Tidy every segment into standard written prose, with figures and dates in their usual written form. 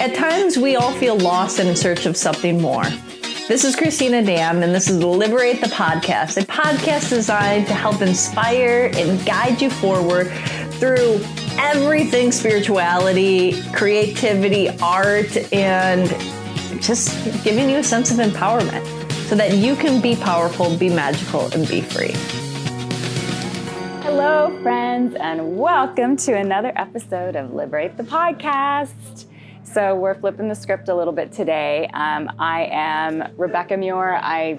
At times, we all feel lost and in search of something more. This is Cristina Dam, and this is Liberate the podcast, a podcast designed to help inspire and guide you forward through everything spirituality, creativity, art, and just giving you a sense of empowerment so that you can be powerful, be magical, and be free. Hello, friends, and welcome to another episode of Liberate the podcast. So we're flipping the script a little bit today. I am Rebekah Muir. I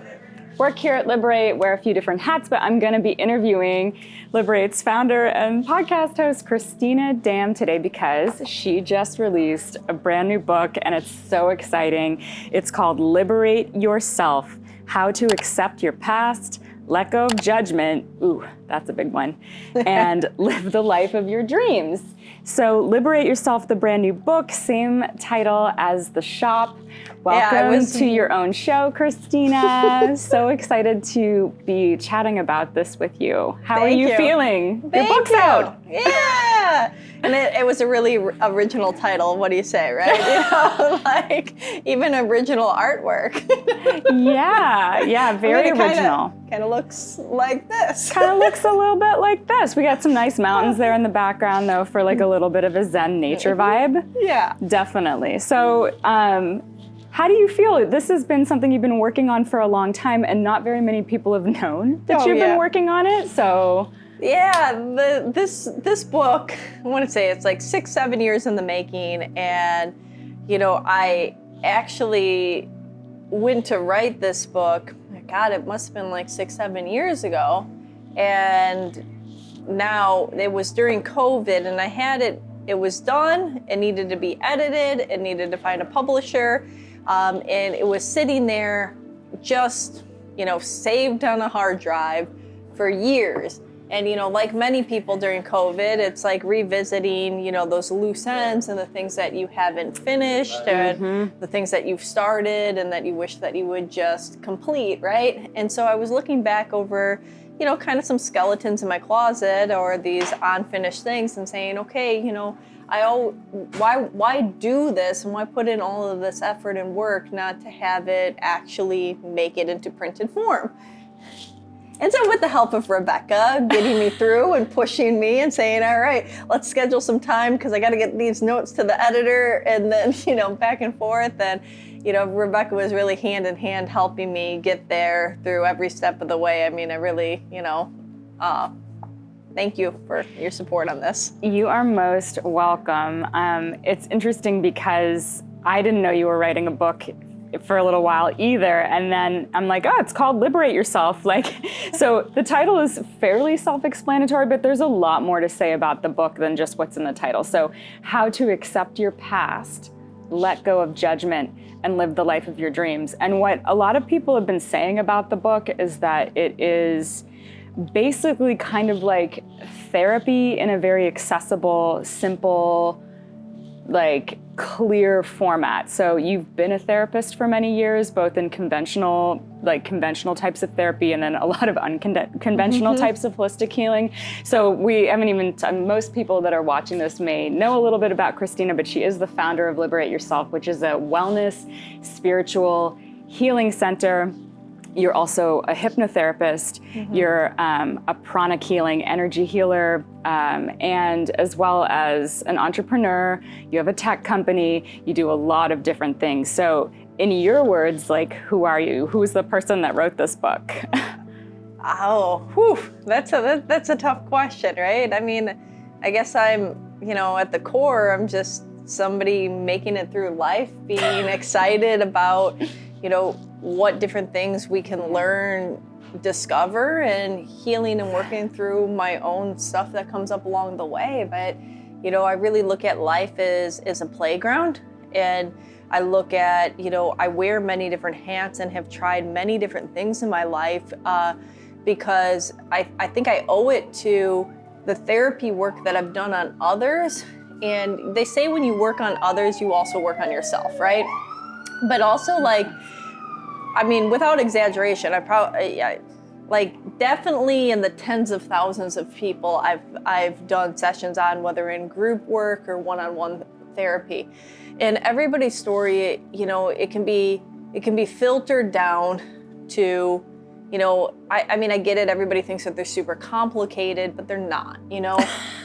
work here at Liberate, wear a few different hats, but I'm going to be interviewing Liberate's founder and podcast host, Cristina Dam, today because she just released a brand new book, and it's so exciting. It's called Liberate Yourself: How to Accept Your Past, Let Go of Judgment, ooh, that's a big one, and live the life of your dreams. So Liberate Yourself, the brand new book, same title as the shop. Welcome to your own show, Cristina. So excited to be chatting about this with you. How are you feeling? Your book's out. Yeah. And it was a really original title. What do you say, right? Like even original artwork. Yeah, very original. Kind of looks like this. Kind of looks a little bit like this. We got some nice mountains there in the background, though, for like a little bit of a Zen nature vibe. Yeah. Definitely. So, how do you feel? This has been something you've been working on for a long time, and not very many people have known that you've been working on it. So. Yeah, this book, I want to say it's like 6-7 years in the making, and I actually went to write this book. God, it must have been like 6-7 years ago, and now it was during COVID, and I had it. It was done. It needed to be edited. It needed to find a publisher, and it was sitting there, just saved on a hard drive for years. And, like many people during COVID, it's like revisiting, those loose ends and the things that you haven't finished and the things that you've started and that you wish that you would just complete, right? And so I was looking back over, kind of some skeletons in my closet or these unfinished things and saying, okay, why do this and why put in all of this effort and work not to have it actually make it into printed form? And so with the help of Rebekah getting me through and pushing me and saying, all right, let's schedule some time because I got to get these notes to the editor and then, back and forth. And, Rebekah was really hand in hand helping me get there through every step of the way. I mean, I really, thank you for your support on this. You are most welcome. It's interesting because I didn't know you were writing a book for a little while either. And then I'm like, it's called Liberate Yourself. So the title is fairly self-explanatory, but there's a lot more to say about the book than just what's in the title. So how to accept your past, let go of judgment, and live the life of your dreams. And what a lot of people have been saying about the book is that it is basically kind of like therapy in a very accessible, simple, clear format. So you've been a therapist for many years, both in conventional types of therapy and then a lot of unconventional types of holistic healing. So we haven't even, most people that are watching this may know a little bit about Cristina, but she is the founder of Liberate Yourself, which is a wellness, spiritual healing center. You're also a hypnotherapist, you're a pranic healing energy healer, and as well as an entrepreneur. You have a tech company, you do a lot of different things. So in your words, who are you? Who's the person that wrote this book? That's a tough question, right? I mean, I guess I'm, at the core, I'm just somebody making it through life, being excited about, what different things we can learn, discover, and healing and working through my own stuff that comes up along the way. But, I really look at life as a playground, and I look at, I wear many different hats and have tried many different things in my life because I think I owe it to the therapy work that I've done on others. And they say when you work on others, you also work on yourself, right? But also without exaggeration, I probably, definitely in the tens of thousands of people I've done sessions on, whether in group work or one-on-one therapy. And everybody's story, you know, it can be filtered down to, you know, I mean, I get it. Everybody thinks that they're super complicated, but they're not. You know,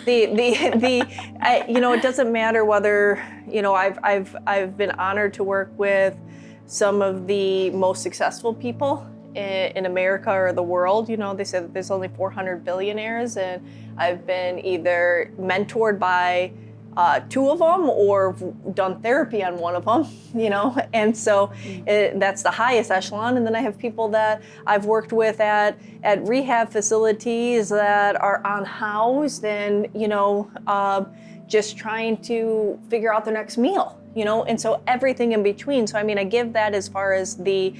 you know, it doesn't matter whether, you know, I've been honored to work with some of the most successful people in America or the world. You know, they say that there's only 400 billionaires, and I've been either mentored by 2 of them or done therapy on 1 of them, you know, and so that's the highest echelon. And then I have people that I've worked with at rehab facilities that are unhoused and, you know, just trying to figure out their next meal, you know, and so everything in between. So I mean, I give that as far as the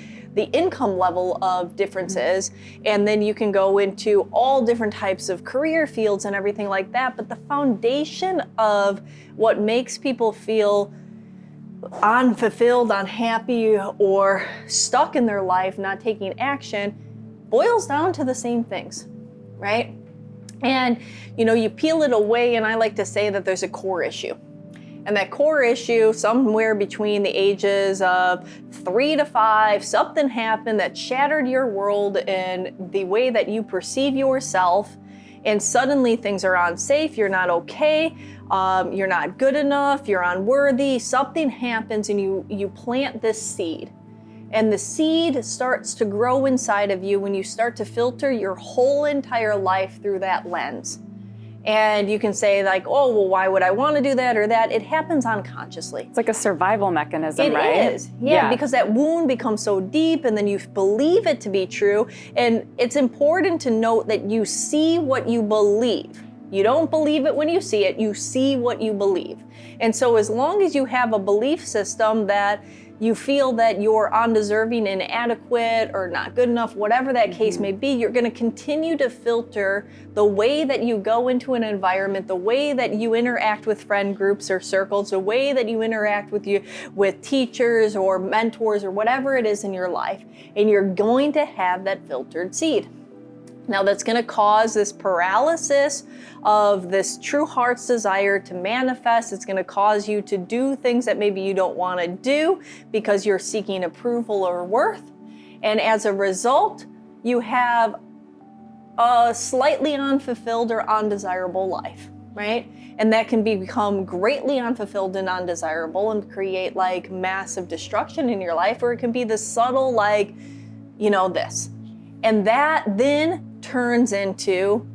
income level of differences, and then you can go into all different types of career fields and everything like that. But the foundation of what makes people feel unfulfilled, unhappy, or stuck in their life, not taking action, boils down to the same things, right? And, you know, you peel it away, and I like to say that there's a core issue. And that core issue, somewhere between the ages of 3 to 5, something happened that shattered your world and the way that you perceive yourself. And suddenly things are unsafe, you're not okay, you're not good enough, you're unworthy. Something happens and you plant this seed. And the seed starts to grow inside of you when you start to filter your whole entire life through that lens. And you can say like, oh, well, why would I want to do that or that? It happens unconsciously. It's like a survival mechanism, right? It is, yeah, because that wound becomes so deep and then you believe it to be true. And it's important to note that you see what you believe. You don't believe it when you see it, you see what you believe. And so as long as you have a belief system that you feel that you're undeserving, inadequate, or not good enough, whatever that case may be, you're going to continue to filter the way that you go into an environment, the way that you interact with friend groups or circles, the way that you interact with teachers or mentors or whatever it is in your life, and you're going to have that filtered seed. Now that's going to cause this paralysis of this true heart's desire to manifest. It's going to cause you to do things that maybe you don't want to do because you're seeking approval or worth. And as a result, you have a slightly unfulfilled or undesirable life, right? And that can become greatly unfulfilled and undesirable and create like massive destruction in your life, or it can be this subtle like, you know, this. And that then turns into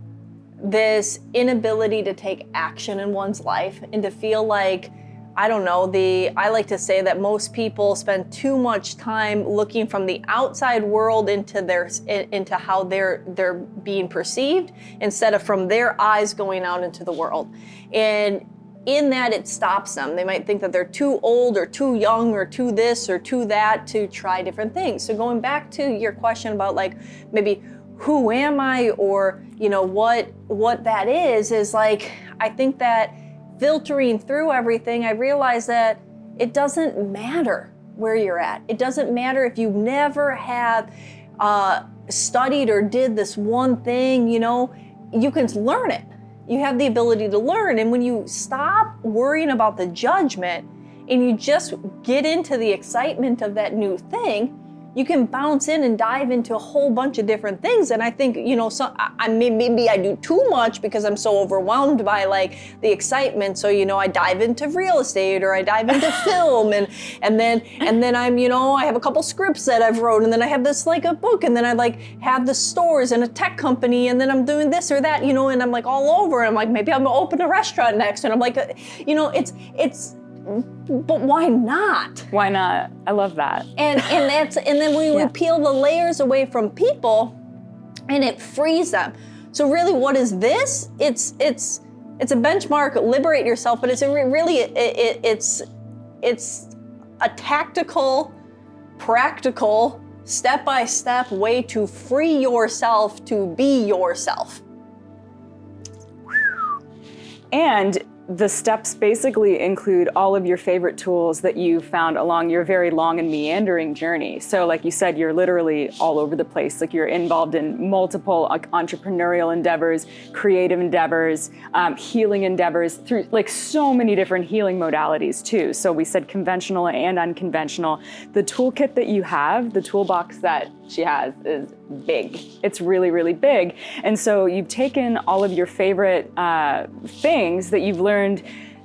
this inability to take action in one's life and to feel like, I don't know, I like to say that most people spend too much time looking from the outside world into how they're being perceived instead of from their eyes going out into the world. And in that, it stops them. They might think that they're too old or too young or too this or too that to try different things. So going back to your question about like maybe who am I, or you know what that is like, I think that filtering through everything, I realized that it doesn't matter where you're at. It doesn't matter if you never have studied or did this one thing, you know, you can learn it. You have the ability to learn. And when you stop worrying about the judgment and you just get into the excitement of that new thing, you can bounce in and dive into a whole bunch of different things. And I think, you know, maybe I do too much because I'm so overwhelmed by like the excitement. So, you know, I dive into real estate or I dive into film and then I'm, you know, I have a couple scripts that I've wrote, and then I have this like a book, and then I like have the stores and a tech company, and then I'm doing this or that, you know, and I'm like all over. And I'm like, maybe I'm gonna open a restaurant next. And I'm like, you know, but why not? Why not? I love that. And then we peel the layers away from people, and it frees them. So really, what is this? It's a benchmark. Liberate yourself, but it's a tactical, practical, step-by-step way to free yourself to be yourself. And the steps basically include all of your favorite tools that you found along your very long and meandering journey. So like you said, you're literally all over the place. Like you're involved in multiple entrepreneurial endeavors, creative endeavors, healing endeavors through like so many different healing modalities too. So we said conventional and unconventional. The toolkit that you have, the toolbox that she has is big. It's really, really big. And so you've taken all of your favorite things that you've learned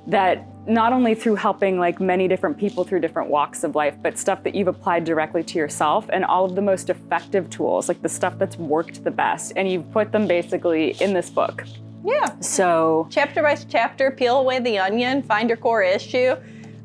that not only through helping like many different people through different walks of life, but stuff that you've applied directly to yourself and all of the most effective tools, like the stuff that's worked the best. And you've put them basically in this book. Yeah. So chapter by chapter, peel away the onion, find your core issue,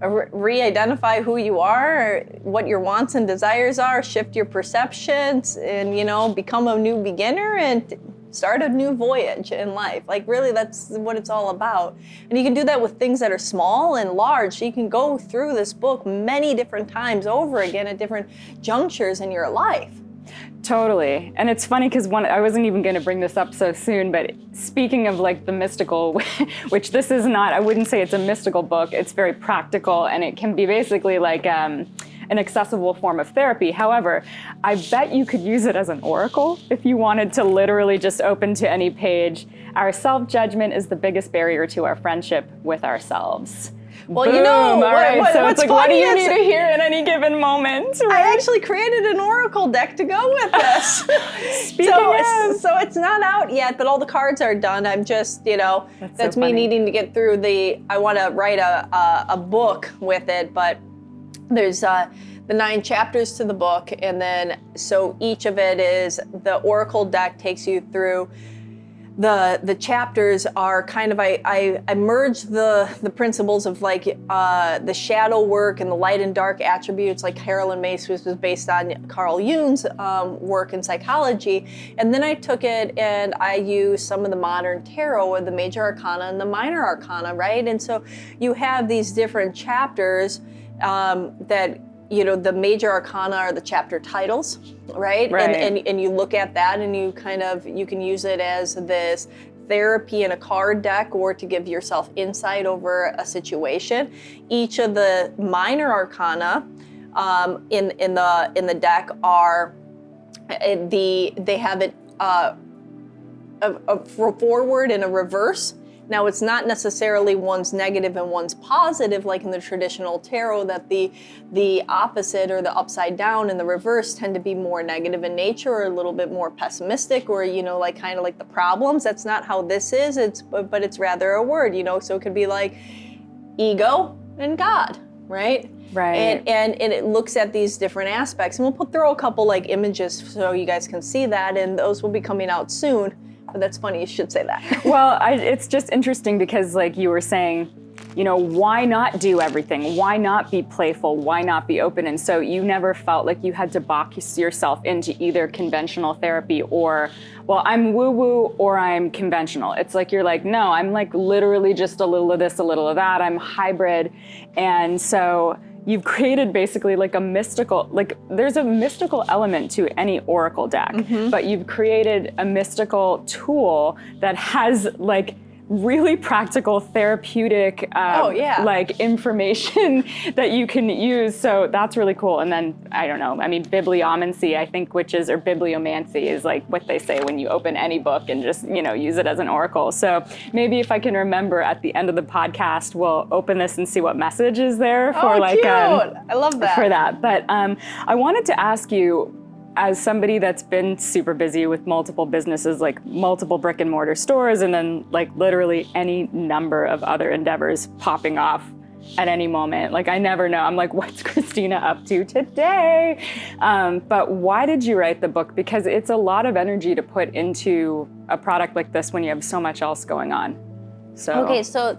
re-identify who you are, what your wants and desires are, shift your perceptions, and, you know, become a new beginner and start a new voyage in life. Like really, that's what it's all about. And you can do that with things that are small and large. So you can go through this book many different times over again at different junctures in your life. Totally. And it's funny because I wasn't even going to bring this up so soon, but speaking of like the mystical, which this is not, I wouldn't say it's a mystical book. It's very practical and it can be basically like an accessible form of therapy. However, I bet you could use it as an oracle if you wanted to literally just open to any page. Our self-judgment is the biggest barrier to our friendship with ourselves. Well, Boom. you know, all right. So what's it's like, what do you funny need to hear at any given moment? Right? I actually created an oracle deck to go with this. Speaking of. So it's not out yet, but all the cards are done. I'm just, you know, that's so me funny. needing to get through I want to write a book with it, but there's the 9 chapters to the book. And then, so each of it is, the oracle deck takes you through the chapters are kind of, I merge the principles of like the shadow work and the light and dark attributes, like Carolyn Mace, which was based on Carl Jung's work in psychology. And then I took it and I used some of the modern tarot with the major arcana and the minor arcana, right? And so you have these different chapters that, you know, the major arcana are the chapter titles, right? And you look at that and you can use it as this therapy in a card deck or to give yourself insight over a situation. Each of the minor arcana in the deck are they have it a forward and a reverse. Now, it's not necessarily one's negative and one's positive, like in the traditional tarot, that the opposite or the upside down and the reverse tend to be more negative in nature or a little bit more pessimistic or, you know, like kind of like the problems. That's not how this is, but it's rather a word, you know, so it could be like ego and God, right? Right. And it looks at these different aspects. And we'll throw a couple like images so you guys can see that, and those will be coming out soon. But that's funny, you should say that. Well, it's just interesting because like you were saying, you know, why not do everything? Why not be playful? Why not be open? And so you never felt like you had to box yourself into either conventional therapy or, well, I'm woo-woo or I'm conventional. It's like, you're like, no, I'm like literally just a little of this, a little of that. I'm hybrid. And so you've created basically like a mystical, like there's a mystical element to any oracle deck, but you've created a mystical tool that has like really practical therapeutic like information that you can use. So that's really cool. And then, I don't know, I mean, bibliomancy, I think, or bibliomancy is like what they say when you open any book and just, you know, use it as an oracle. So maybe if I can remember at the end of the podcast, we'll open this and see what message is there for cute. I love that. For that. But I wanted to ask you, as somebody that's been super busy with multiple businesses, like multiple brick and mortar stores, and then like literally any number of other endeavors popping off at any moment. Like I never know. I'm like, what's Cristina up to today? But why did you write the book? Because it's a lot of energy to put into a product like this when you have so much else going on. So okay, so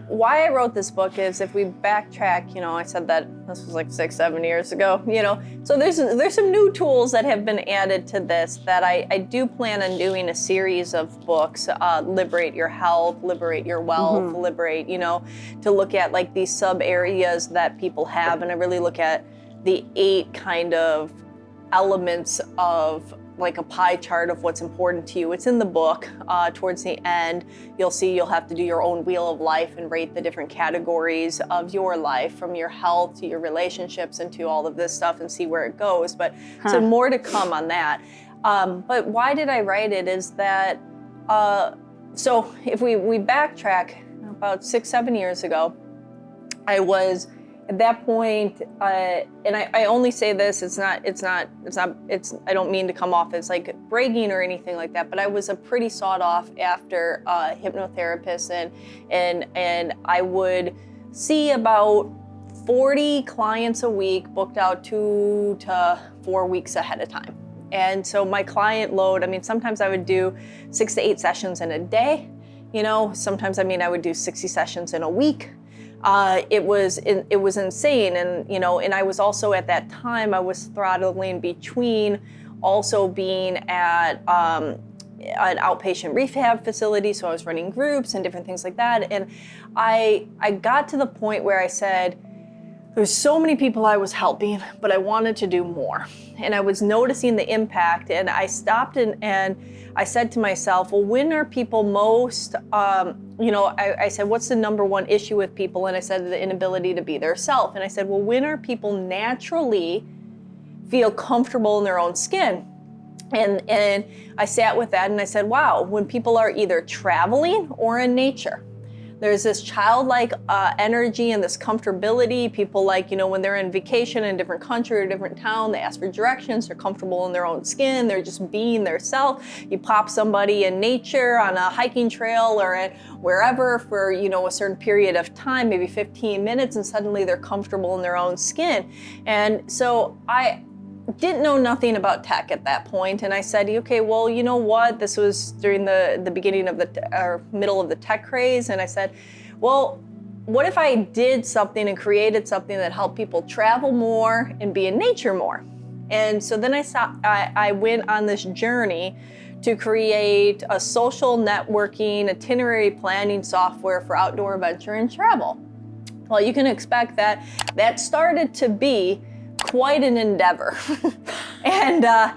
why I wrote this book is, if we backtrack, you know, I said that this was like 6-7 years ago, you know, so there's some new tools that have been added to this that I do plan on doing a series of books, Liberate Your Health, Liberate Your Wealth, Liberate, you know, to look at like these sub areas that people have, and I really look at the 8 kind of elements of like a pie chart of what's important to you. It's in the book. Towards the end, you'll see you'll have to do your own wheel of life and rate the different categories of your life, from your health to your relationships and to all of this stuff, and see where it goes. But so more to come on that. But why did I write it is that, so if we backtrack about 6-7 years ago, I was at that point, and I only say this, I don't mean to come off as like bragging or anything like that, but I was a pretty sought off after hypnotherapist, and I would see about 40 clients a week booked out 2 to 4 weeks ahead of time. And so my client load, I mean, sometimes I would do 6 to 8 sessions in a day, sometimes, I would do 60 sessions in a week. It was insane, and and I was also at that time I was throttling between also being at an outpatient rehab facility, so I was running groups and different things like that, and I got to the point where I said, there's so many people I was helping, but I wanted to do more, and I was noticing the impact, and I stopped and I said to myself, well, when are people most, I said, what's the number one issue with people? And I said, the inability to be their self. And I said, well, when are people naturally feel comfortable in their own skin? And I sat with that and I said, wow, when people are either traveling or in nature. There's this childlike energy and this comfortability. People when they're in vacation in a different country or a different town, they ask for directions, they're comfortable in their own skin, they're just being their self. You pop somebody in nature on a hiking trail or at wherever for, a certain period of time, maybe 15 minutes, and suddenly they're comfortable in their own skin. And so I didn't know nothing about tech at that point, and I said, okay, well, you know what? This was during the beginning of middle of the tech craze, and I said, well, what if I did something and created something that helped people travel more and be in nature more? And so then I went on this journey to create a social networking itinerary planning software for outdoor adventure and travel. Well, you can expect that started to be quite an endeavor. And that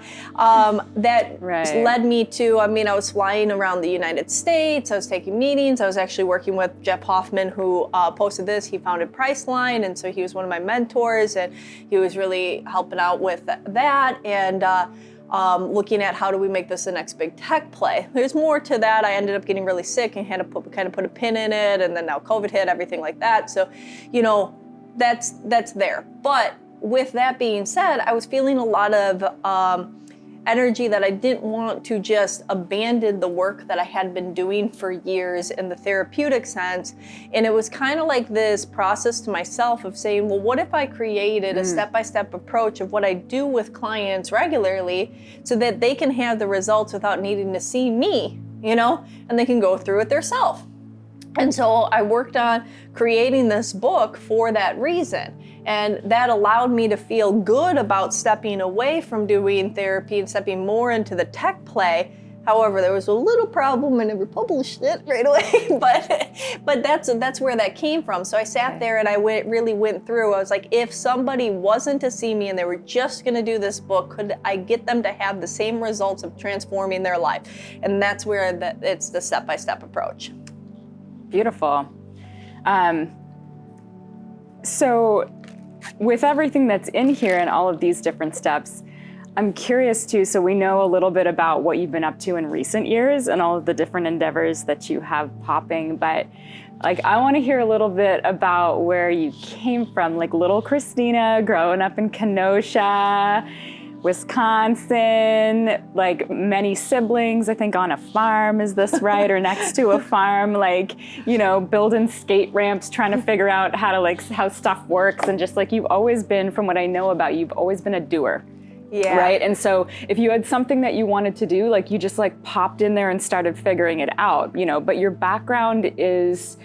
led me to, I was flying around the United States, I was taking meetings, I was actually working with Jeff Hoffman, who posted this. He founded Priceline, and so he was one of my mentors, and he was really helping out with that, and looking at how do we make this the next big tech play. There's more to that. I ended up getting really sick and had to put a pin in it, and then now COVID hit, everything like that. So, that's there. But with that being said, I was feeling a lot of energy that I didn't want to just abandon the work that I had been doing for years in the therapeutic sense. And it was kind of like this process to myself of saying, well, what if I created a step-by-step approach of what I do with clients regularly so that they can have the results without needing to see me, and they can go through it themselves. And so I worked on creating this book for that reason. And that allowed me to feel good about stepping away from doing therapy and stepping more into the tech play. However, there was a little problem. I never published it right away, but that's where that came from. So I sat there and I really went through. I was like, if somebody wasn't to see me and they were just going to do this book, could I get them to have the same results of transforming their life? And that's where it's the step-by-step approach. Beautiful. So with everything that's in here and all of these different steps, I'm curious too, so we know a little bit about what you've been up to in recent years and all of the different endeavors that you have popping, but I want to hear a little bit about where you came from, like little Cristina growing up in Kenosha, Wisconsin, many siblings, I think on a farm, is this right? Or next to a farm, building skate ramps, trying to figure out how stuff works. And just you've always been, from what I know about you, you've always been a doer. Yeah. Right? And so if you had something that you wanted to do, you just popped in there and started figuring it out, but your background is,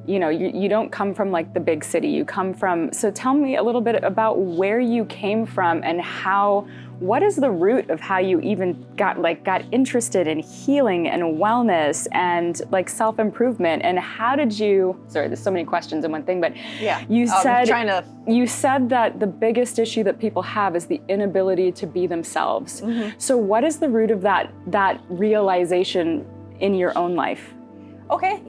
you don't come from like the big city. You come from, so tell me a little bit about where you came from and what is the root of how you even got interested in healing and wellness and like self-improvement, and how did you, sorry, there's so many questions in one thing, but you said that the biggest issue that people have is the inability to be themselves. So what is the root of that realization in your own life? Okay,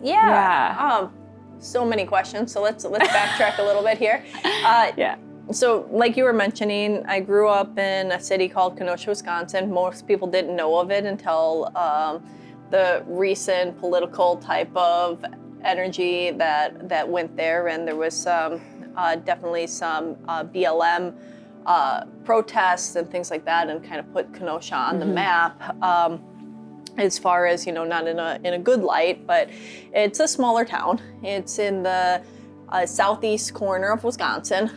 so many questions. So let's backtrack a little bit here. So like you were mentioning, I grew up in a city called Kenosha, Wisconsin. Most people didn't know of it until the recent political type of energy that went there, and there was definitely some BLM protests and things like that, and kind of put Kenosha on the map. As far as, not in a good light, but it's a smaller town. It's in the southeast corner of Wisconsin,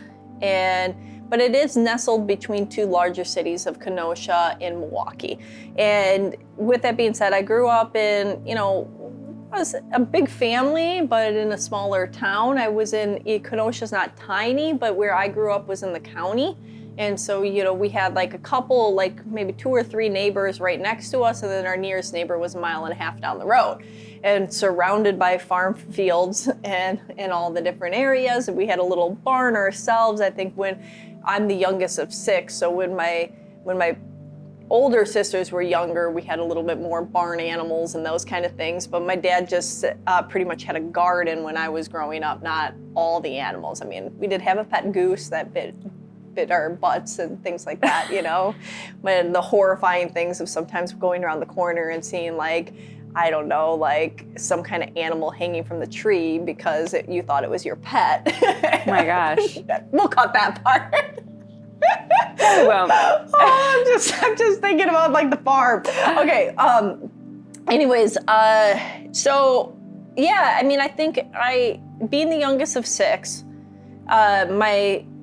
but it is nestled between two larger cities of Kenosha and Milwaukee. And with that being said, I grew up in, was a big family, but in a smaller town. Kenosha's not tiny, but where I grew up was in the county. And so, we had like a couple, like maybe 2 or 3 neighbors right next to us, and then our nearest neighbor was 1.5 miles down the road, and surrounded by farm fields and all the different areas. And we had a little barn ourselves. I think when I'm the youngest of 6, so when my older sisters were younger, we had a little bit more barn animals and those kind of things. But my dad just pretty much had a garden when I was growing up, not all the animals. I mean, we did have a pet goose that bit our butts and things like that, But the horrifying things of sometimes going around the corner and seeing like, I don't know, like some kind of animal hanging from the tree because you thought it was your pet. Oh my gosh. We'll cut that part. Well, I'm just thinking about like the farm. Okay. Anyways, so yeah, I mean, I think being the youngest of 6,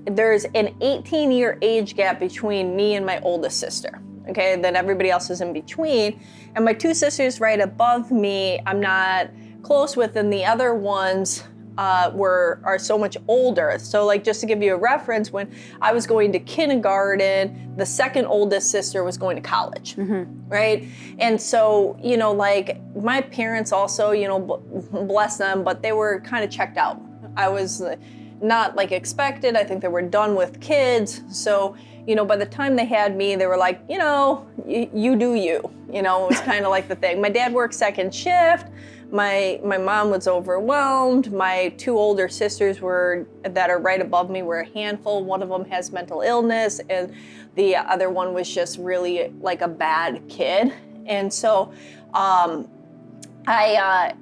there's an 18-year age gap between me and my oldest sister. Okay, then everybody else is in between. And my 2 sisters right above me, I'm not close with, and the other ones are so much older. So like, just to give you a reference, when I was going to kindergarten, the second oldest sister was going to college, right? And so, like my parents also, bless them, but they were kind of checked out. I was not like expected. I think they were done with kids. So, by the time they had me, they were like, you do you. It was kind of like the thing. My dad worked second shift. My mom was overwhelmed. My 2 older sisters that are right above me were a handful. One of them has mental illness, and the other one was just really like a bad kid. And so I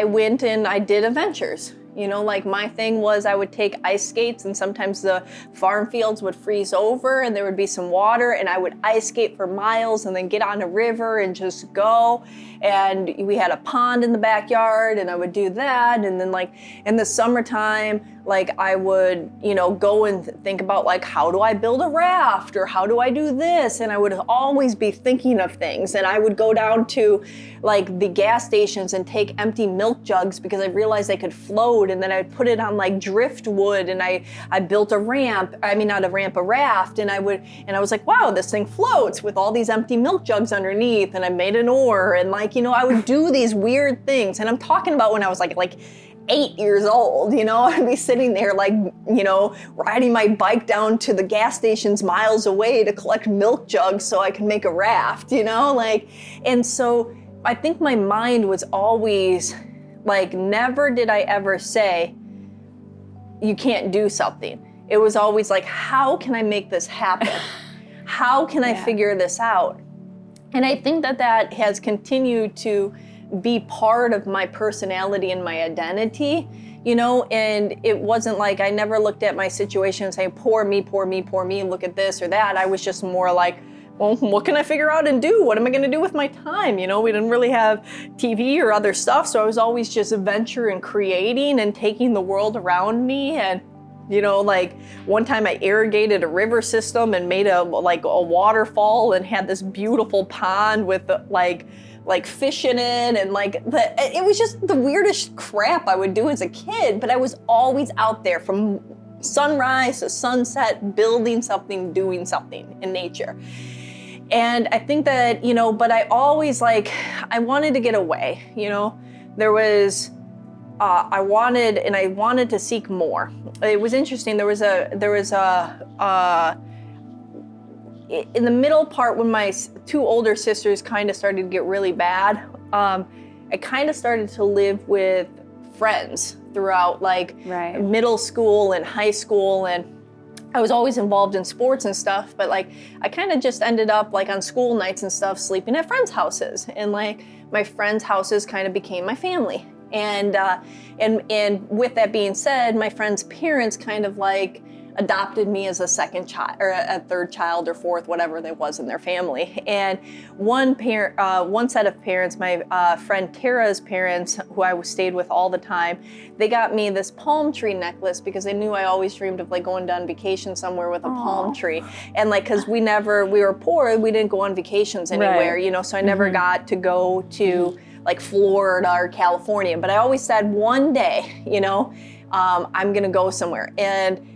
went and I did adventures. Like my thing was I would take ice skates, and sometimes the farm fields would freeze over and there would be some water, and I would ice skate for miles and then get on a river and just go. And we had a pond in the backyard, and I would do that. And then like in the summertime, like I would, go and think about like, how do I build a raft, or how do I do this? And I would always be thinking of things. And I would go down to like the gas stations and take empty milk jugs because I realized they could float. And then I'd put it on like driftwood, and I built a raft. And I was like, wow, this thing floats with all these empty milk jugs underneath. And I made an oar, and like, I would do these weird things. And I'm talking about when I was like 8 years old, I'd be sitting there like, riding my bike down to the gas stations miles away to collect milk jugs so I could make a raft, and so I think my mind was always like, never did I ever say, you can't do something. It was always like, how can I make this happen? How can I figure this out? And I think that has continued to be part of my personality and my identity, and it wasn't like I never looked at my situation and saying, poor me, poor me, poor me, look at this or that. I was just more like, well, what can I figure out and do? What am I going to do with my time? We didn't really have TV or other stuff, so I was always just adventuring and creating and taking the world around me. And like one time I irrigated a river system and made a waterfall and had this beautiful pond with like like fishing in, and like it was just the weirdest crap I would do as a kid, but I was always out there from sunrise to sunset, building something, doing something in nature. And I think that, but I always I wanted to get away, there was, I wanted to seek more. It was interesting. There was in the middle part when my two older sisters kind of started to get really bad, I kind of started to live with friends throughout middle school and high school, and I was always involved in sports and stuff, but I kind of just ended up on school nights and stuff sleeping at friends' houses, and my friends' houses kind of became my family. And with that being said, my friends' parents kind of adopted me as a second child or a third child or fourth, whatever there was in their family. And one set of parents, my friend Tara's parents, who I stayed with all the time, they got me this palm tree necklace because they knew I always dreamed of going on vacation somewhere with a palm tree. And because we were poor, we didn't go on vacations anywhere, so I never got to go to Florida or California. But I always said one day, I'm gonna go somewhere. And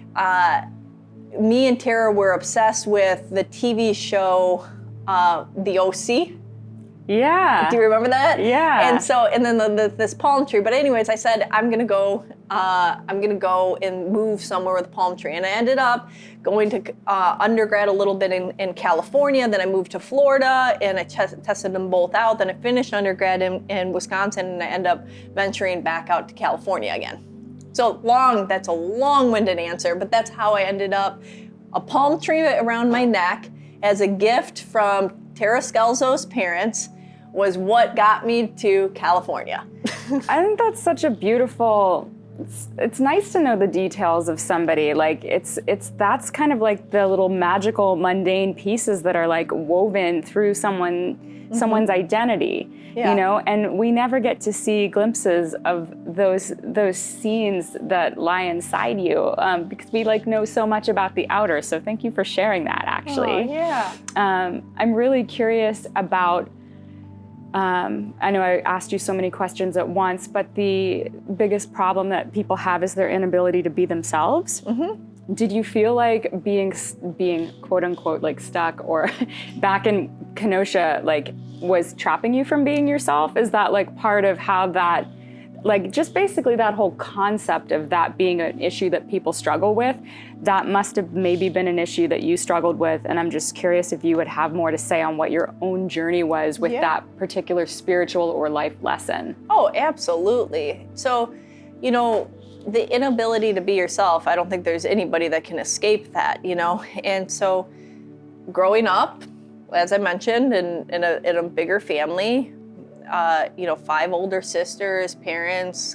me and Tara were obsessed with the TV show, The OC. Yeah. Do you remember that? Yeah. And then this palm tree. But anyways, I said, I'm gonna go and move somewhere with a palm tree. And I ended up going to undergrad a little bit in California. Then I moved to Florida and I tested them both out. Then I finished undergrad in Wisconsin, and I ended up venturing back out to California again. So that's a long-winded answer, but that's how I ended up a palm tree around my neck as a gift from Tara Scalzo's parents was what got me to California. I think that's such a beautiful, it's nice to know the details of somebody. That's kind of the little magical, mundane pieces that are woven through someone's identity. Yeah. And we never get to see glimpses of those scenes that lie inside you because we know so much about the outer. So thank you for sharing that, actually. Oh, yeah. I'm really curious about, I know I asked you so many questions at once, but the biggest problem that people have is their inability to be themselves. Mm-hmm. Did you feel like being quote unquote stuck or back in Kenosha was trapping you from being yourself? Is that part of how that just basically that whole concept of that being an issue that people struggle with, that must have maybe been an issue that you struggled with, and I'm just curious if you would have more to say on what your own journey was with that particular spiritual or life lesson. Oh, absolutely. So, the inability to be yourself, I don't think there's anybody that can escape that, And so growing up, as I mentioned, in a bigger family, 5 older sisters, parents,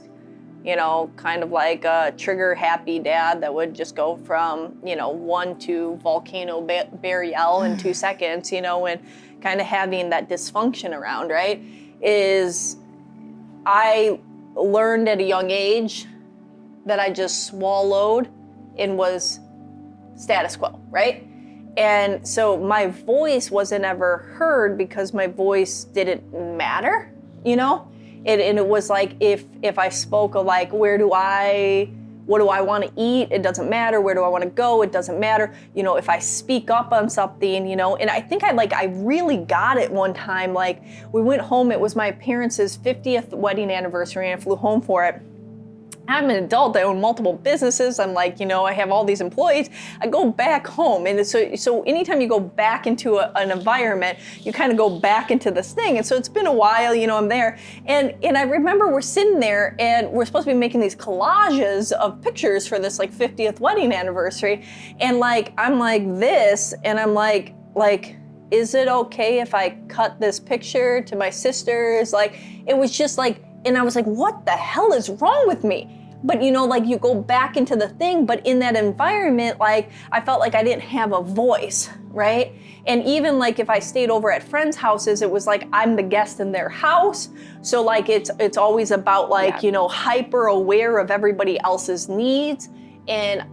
kind of a trigger happy dad that would just go from, 1 to volcano bear yell in 2 seconds, and kind of having that dysfunction around, right? I learned at a young age that I just swallowed and was status quo, right? And so my voice wasn't ever heard because my voice didn't matter, And it was if I spoke of what do I want to eat? It doesn't matter. Where do I want to go? It doesn't matter. If I speak up on something, and I think I really got it one time. We went home, it was my parents' 50th wedding anniversary, and I flew home for it. I'm an adult, I own multiple businesses, I'm I have all these employees. I go back home, and so anytime you go back into an environment, you kind of go back into this thing. And so it's been a while, I'm there. And I remember we're sitting there, and we're supposed to be making these collages of pictures for this 50th wedding anniversary. And I'm this, and I'm is it okay if I cut this picture to my sisters? It was just and I was what the hell is wrong with me? But you go back into the thing, but in that environment, I felt like I didn't have a voice, right? And even if I stayed over at friends' houses, it was I'm the guest in their house. So it's always about hyper aware of everybody else's needs. And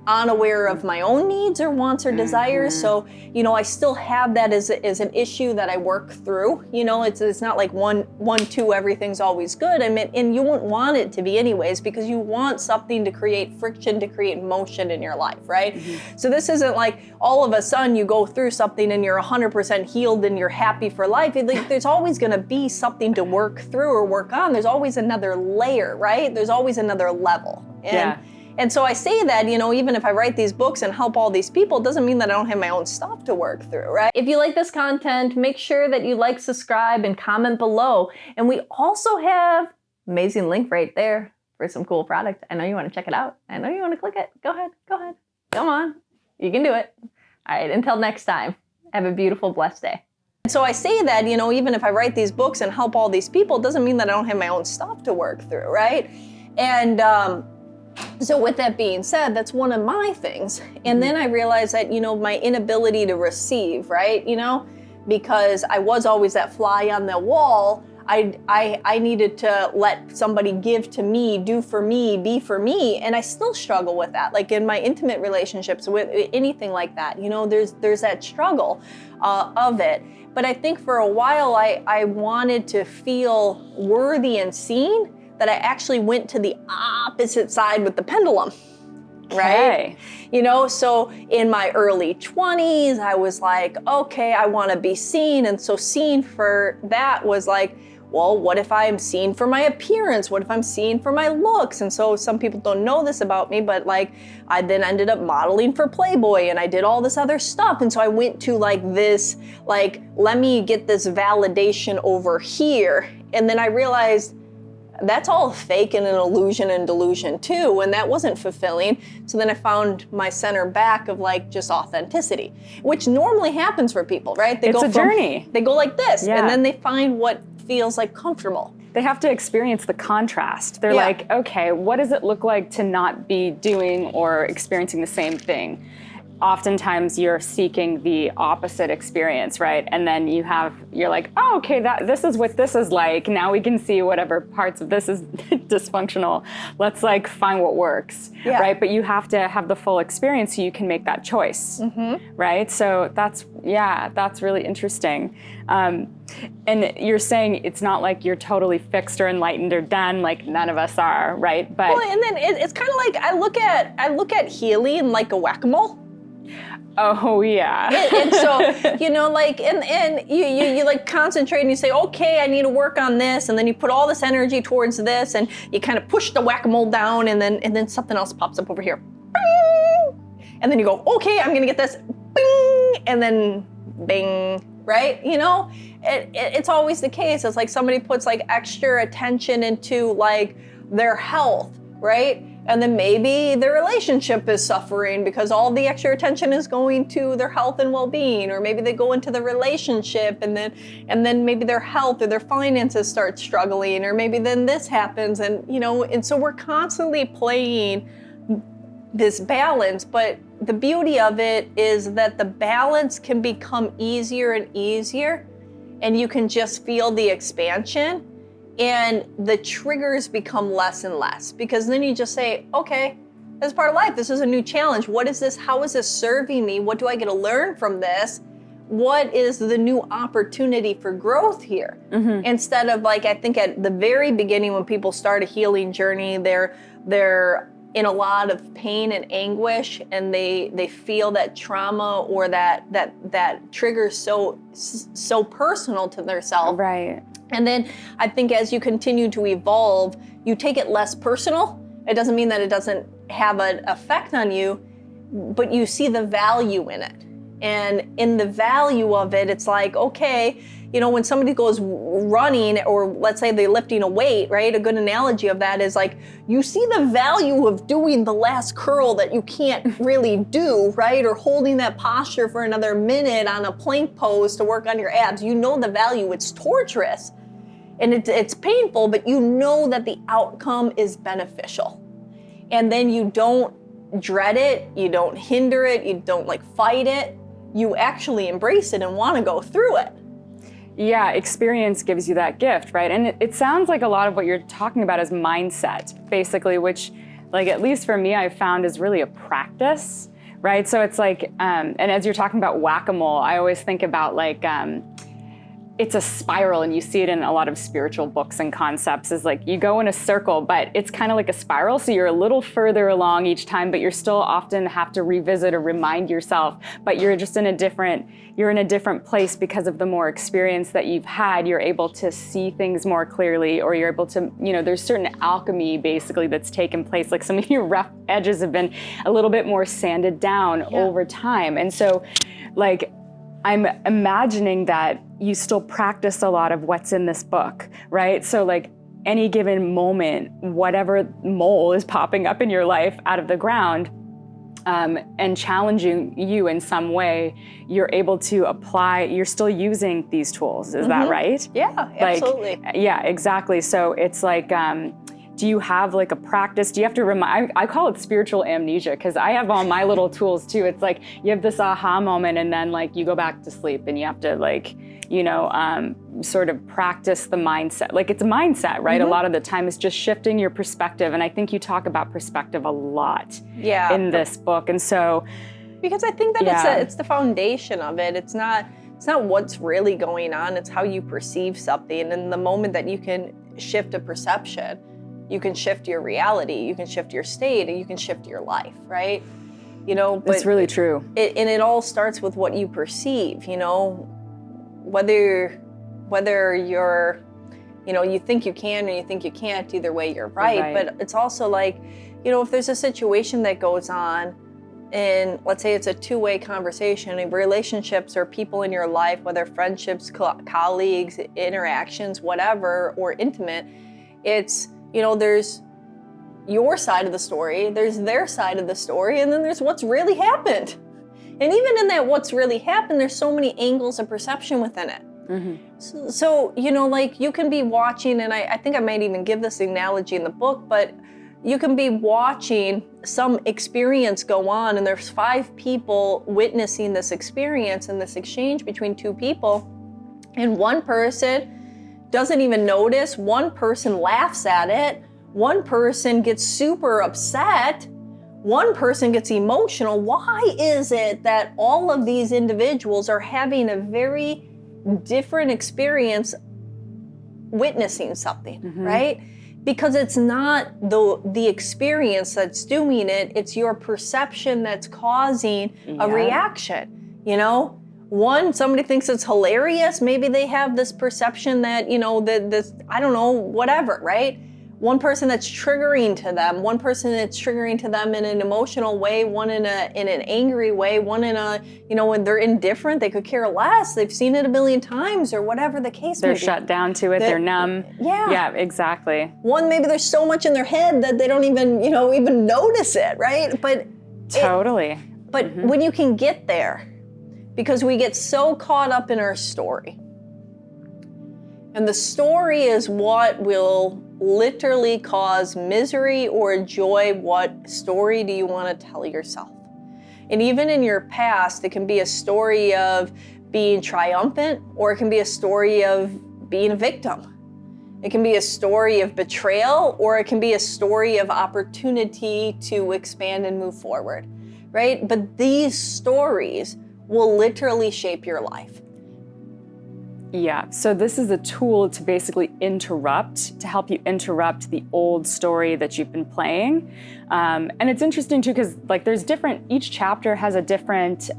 unaware of my own needs or wants or desires. So, I still have that as an issue that I work through. It's not like one, two, everything's always good. I mean, and you wouldn't want it to be anyways, because you want something to create friction, to create motion in your life, right? So this isn't like all of a sudden you go through something and you're 100% healed and you're happy for life. There's always going to be something to work through or work on. There's always another layer, right? There's always another level. And so I say that, even if I write these books and help all these people, it doesn't mean that I don't have my own stuff to work through, right? If you like this content, make sure that you like, subscribe, and comment below. And we also have an amazing link right there for some cool product. I know you want to check it out. I know you want to click it. Go ahead. Come on. You can do it. All right, until next time, have a beautiful, blessed day. So I say that, even if I write these books and help all these people, it doesn't mean that I don't have my own stuff to work through, right? And so with that being said, that's one of my things. And then I realized that, my inability to receive, right? Because I was always that fly on the wall, I needed to let somebody give to me, do for me, be for me. And I still struggle with that. Like in my intimate relationships, with anything like that, there's that struggle of it. But I think for a while, I wanted to feel worthy and seen, that I actually went to the opposite side with the pendulum, right? So in my early 20s, I was like, okay, I want to be seen. And so seen for that was like, well, what if I'm seen for my appearance? What if I'm seen for my looks? And so some people don't know this about me, but like I then ended up modeling for Playboy and I did all this other stuff. And so I went to like this, like, let me get this validation over here. And then I realized that's all fake and an illusion and delusion too, and that wasn't fulfilling. So then I found my center back of like just authenticity, which normally happens for people, right? It's a journey. They go like this, and then they find what feels like comfortable. They have to experience the contrast. They're like, okay, what does it look like to not be doing or experiencing the same thing? Oftentimes you're seeking the opposite experience, right? And then you're like, oh, okay, this is what this is like. Now we can see whatever parts of this is dysfunctional. Let's like find what works, right? But you have to have the full experience so you can make that choice, right? So that's really interesting. And you're saying it's not like you're totally fixed or enlightened or done, like none of us are, right? But well, and then it's kind of like I look at healing like a whack-a-mole. Oh yeah. And so, like, and you like concentrate and you say, okay, I need to work on this. And then you put all this energy towards this and you kind of push the whack-a-mole down and then something else pops up over here. Bing! And then you go, okay, I'm going to get this. Bing! And then bing, right? It's always the case. It's like somebody puts like extra attention into like their health, right? And then maybe their relationship is suffering because all the extra attention is going to their health and well-being, or maybe they go into the relationship and then maybe their health or their finances start struggling, or maybe then this happens, and so we're constantly playing this balance. But the beauty of it is that the balance can become easier and easier, and you can just feel the expansion. And the triggers become less and less, because then you just say, okay, this is part of life. This is a new challenge. What is this? How is this serving me? What do I get to learn from this? What is the new opportunity for growth here? Instead of like, I think at the very beginning when people start a healing journey, they're in a lot of pain and anguish, and they feel that trauma or that trigger so personal to their self. Right. And then I think as you continue to evolve, you take it less personal. It doesn't mean that it doesn't have an effect on you, but you see the value in it. And in the value of it, it's like, okay, when somebody goes running, or let's say they're lifting a weight, right? A good analogy of that is like, you see the value of doing the last curl that you can't really do, right? Or holding that posture for another minute on a plank pose to work on your abs. You know the value. It's torturous and it's painful, but you know that the outcome is beneficial. And then you don't dread it. You don't hinder it. You don't like fight it. You actually embrace it and want to go through it. Yeah, experience gives you that gift, right? And it sounds like a lot of what you're talking about is mindset, basically, which like at least for me, I've found is really a practice, right? So it's like, and as you're talking about whack-a-mole, I always think about like, it's a spiral, and you see it in a lot of spiritual books and concepts, is like you go in a circle, but it's kind of like a spiral. So you're a little further along each time, but you're still often have to revisit or remind yourself, but you're just in a different place because of the more experience that you've had. You're able to see things more clearly, or you're able to, there's certain alchemy basically that's taken place. Like some of your rough edges have been a little bit more sanded down over time. And so like, I'm imagining that you still practice a lot of what's in this book, right? So like any given moment, whatever mole is popping up in your life out of the ground and challenging you in some way, you're able to apply, you're still using these tools. Is that right? Yeah, absolutely. Yeah, exactly. So it's like, do you have like a practice? Do you have to remind, I call it spiritual amnesia, because I have all my little tools too. It's like you have this aha moment and then like you go back to sleep and you have to like, sort of practice the mindset. Like it's a mindset, right? A lot of the time it's just shifting your perspective. And I think you talk about perspective a lot in this book. And so, because I think that it's the foundation of it. It's not what's really going on. It's how you perceive something. And the moment that you can shift a perception, you can shift your reality, you can shift your state, and you can shift your life, right? But it's really true. It all starts with what you perceive, whether you're, you think you can or you think you can't, either way you're right. But it's also like, if there's a situation that goes on, and let's say it's a two-way conversation, and relationships or people in your life, whether friendships, colleagues, interactions, whatever, or intimate, it's, there's your side of the story, there's their side of the story, and then there's what's really happened. And even in that what's really happened, there's so many angles of perception within it. So like you can be watching, and I think I might even give this analogy in the book, but you can be watching some experience go on, and there's 5 people witnessing this experience and this exchange between 2 people, and one person doesn't even notice, one person laughs at it, one person gets super upset, one person gets emotional. Why is it that all of these individuals are having a very different experience witnessing something, right? Because it's not the experience that's doing it, it's your perception that's causing a reaction, somebody thinks it's hilarious. Maybe they have this perception that, this, I don't know, whatever, right? One person that's triggering to them, one person that's triggering to them in an emotional way, one in an angry way, one in a, when they're indifferent, they could care less. They've seen it a million times or whatever the case may be. They're shut down to it, they're numb. Yeah, exactly. One, maybe there's so much in their head that they don't even, even notice it, right? But totally. When you can get there, because we get so caught up in our story. And the story is what will literally cause misery or joy. What story do you want to tell yourself? And even in your past, it can be a story of being triumphant, or it can be a story of being a victim. It can be a story of betrayal, or it can be a story of opportunity to expand and move forward, right? But these stories will literally shape your life. Yeah, so this is a tool to basically to help you interrupt the old story that you've been playing. And it's interesting too, because like there's each chapter has a different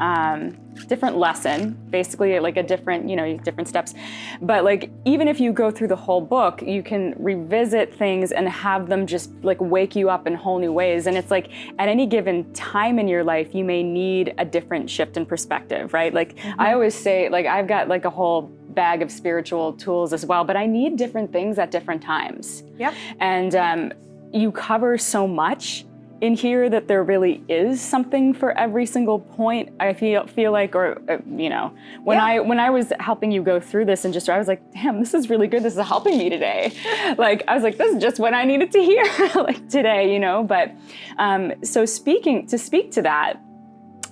lesson, basically like a different, different steps. But like, even if you go through the whole book, you can revisit things and have them just like wake you up in whole new ways. And it's like at any given time in your life, you may need a different shift in perspective, right? Like I always say, like I've got like a whole bag of spiritual tools as well, but I need different things at different times. Yep. And you cover so much in here that there really is something for every single point. I feel like, or when I was helping you go through this, and I was like, damn, this is really good. This is helping me today. Like I was like, this is just what I needed to hear like today, But so speak to that,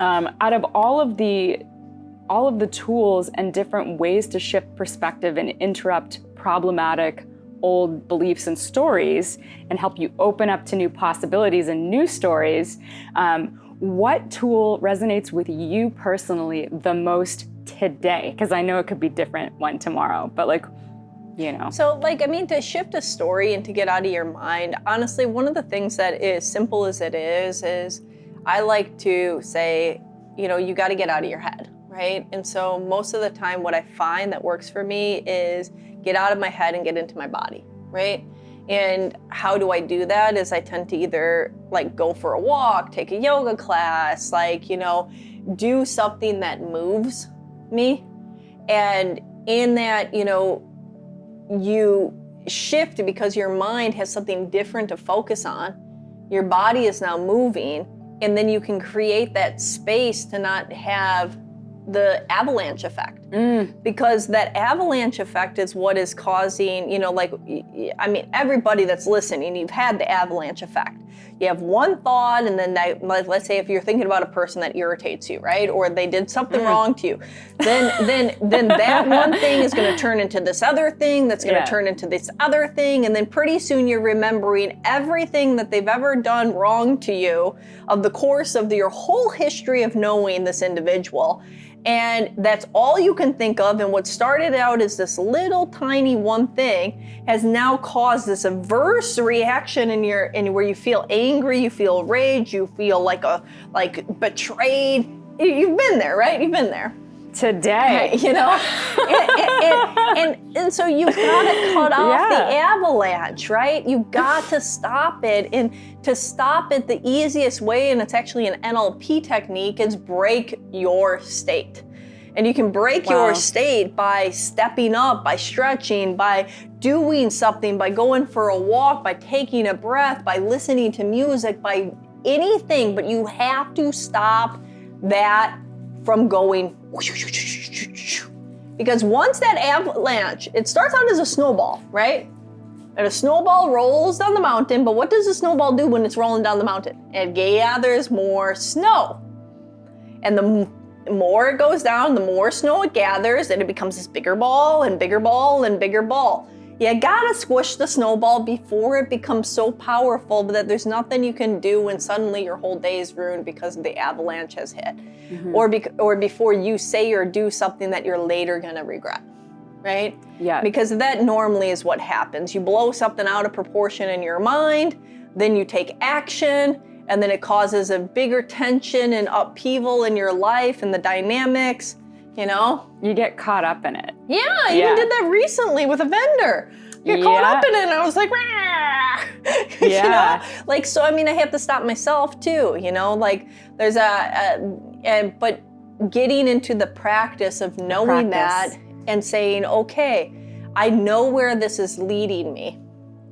out of all of the tools and different ways to shift perspective and interrupt problematic old beliefs and stories and help you open up to new possibilities and new stories. What tool resonates with you personally the most today? Because I know it could be different one tomorrow, but like, you know. So like, I mean, to shift a story and to get out of your mind, honestly, one of the things that is simple as it is I like to say, you know, you got to get out of your head, right? And so most of the time what I find that works for me is get out of my head and get into my body, right? And how do I do that is I tend to either like go for a walk, take a yoga class, like, you know, do something that moves me. And in that, you know, you shift because your mind has something different to focus on. Your body is now moving, and then you can create that space to not have the avalanche effect. Because that avalanche effect is what is causing, you know, like, I mean, everybody that's listening, you've had the avalanche effect. You have one thought, and then let's say if you're thinking about a person that irritates you, right? Or they did something wrong to you, then that one thing is going to turn into this other thing, that's going to turn into this other thing, and then pretty soon you're remembering everything that they've ever done wrong to you of the course of your whole history of knowing this individual. And that's all you can think of. And what started out as this little tiny one thing has now caused this adverse reaction in where you feel angry, you feel rage, you feel like betrayed. You've been there, right? You've been there. Today. You know? and so you've got to cut off the avalanche, right? You've got to stop it. And to stop it, the easiest way, and it's actually an NLP technique, is break your state. And you can break your state by stepping up, by stretching, by doing something, by going for a walk, by taking a breath, by listening to music, by anything, but you have to stop that from going. Because once that avalanche, it starts out as a snowball, right? And a snowball rolls down the mountain, but what does a snowball do when it's rolling down the mountain? It gathers more snow. And the more it goes down, the more snow it gathers, and it becomes this bigger ball and bigger ball and bigger ball. You gotta squish the snowball before it becomes so powerful that there's nothing you can do when suddenly your whole day is ruined because the avalanche has hit. Or before you say or do something that you're later gonna regret, right? Yeah. Because that normally is what happens. You blow something out of proportion in your mind, then you take action, and then it causes a bigger tension and upheaval in your life and the dynamics. You know? You get caught up in it. Yeah, I even did that recently with a vendor. Get caught up in it, and I was like, you know? Like, so, I mean, I have to stop myself too, you know? Like, there's but getting into the practice of knowing that and saying, okay, I know where this is leading me,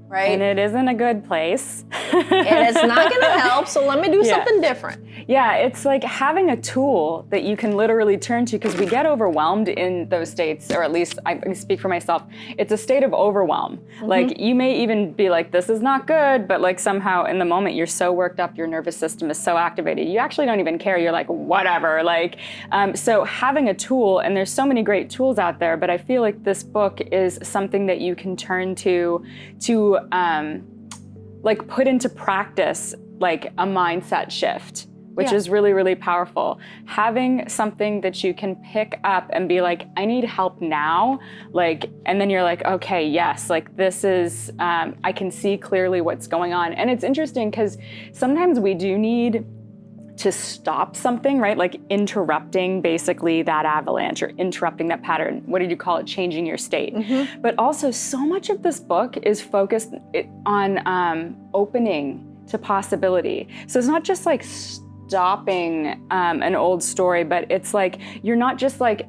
right? And it isn't a good place. And it's not gonna help, so let me do something different. Yeah, it's like having a tool that you can literally turn to, because we get overwhelmed in those states, or at least I can speak for myself. It's a state of overwhelm. Like, you may even be like, this is not good, but like somehow in the moment you're so worked up, your nervous system is so activated, you actually don't even care. You're like, whatever. Like, so having a tool, and there's so many great tools out there, but I feel like this book is something that you can turn to like put into practice, like a mindset shift, which is really, really powerful. Having something that you can pick up and be like, I need help now. Like, and then you're like, okay, yes, like this is, I can see clearly what's going on. And it's interesting because sometimes we do need to stop something, right? Like interrupting basically that avalanche or interrupting that pattern. What did you call it? Changing your state. But also so much of this book is focused on opening to possibility. So it's not just like stopping an old story, but it's like, you're not just like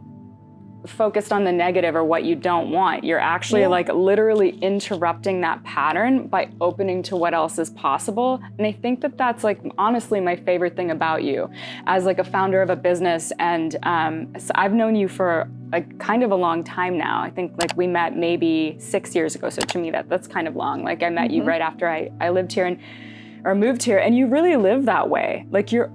focused on the negative or what you don't want. You're actually like literally interrupting that pattern by opening to what else is possible. And I think that that's like honestly my favorite thing about you as like a founder of a business. And so I've known you for like kind of a long time now. I think like we met maybe 6 years ago. So to me that's kind of long. Like I met you right after I lived here or moved here, and you really live that way. Like you're